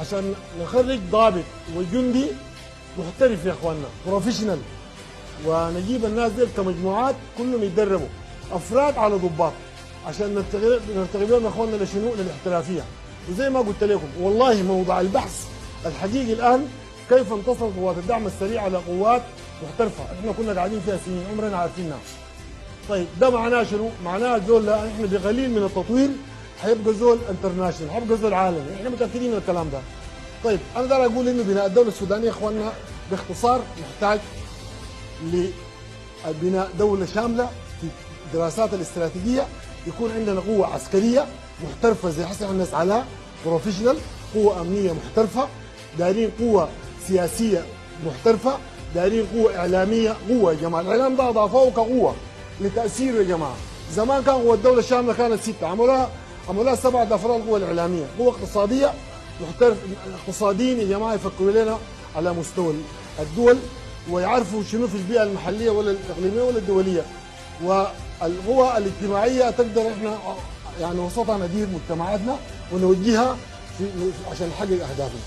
عشان نخرج ضابط وجندي محترف يا اخواننا، بروفيشنال، ونجيب الناس دي كمجموعات كلهم يتدربوا افراد على ضباط عشان نرتقي بهم يا اخواننا لشنو؟ للاحترافيه. وزي ما قلت لكم والله موضوع البحث الحقيقي الان كيف انتصرت قوات الدعم السريع على قوات محترفه، احنا كنا قاعدين فيها سنين عمرنا عارفينها. طيب ده معناه شنو؟ معناه زول لا احنا بقليل من التطوير حيبقى زول انترناشونال، حيبقى زول عالمي، احنا متاكدين من الكلام ده. طيب انا داير اقول انه بناء الدوله السودانيه يا اخواننا باختصار محتاج لبناء دوله شامله في الدراسات الاستراتيجيه، يكون عندنا قوه عسكريه محترفه زي حسن الناس على بروفيشنال، قوه امنيه محترفه، دايرين قوه سياسيه محترفه، دايرين قوه اعلاميه، قوه يا جماعه، الاعلام ده اضافوه كقوه لتاثيره يا جماعه. زمان كان قوه الدوله الشامله كانت 6، عملوها 7 افراد القوه الاعلاميه، قوه اقتصاديه محترف، الاقتصاديين يا جماعه يفكروا لنا على مستوى الدول ويعرفوا شنو في البيئه المحليه ولا الاقليميه ولا الدوليه، والقوى الاجتماعيه تقدر احنا يعني وسطها ندير مجتمعاتنا ونوجهها عشان نحقق اهدافنا.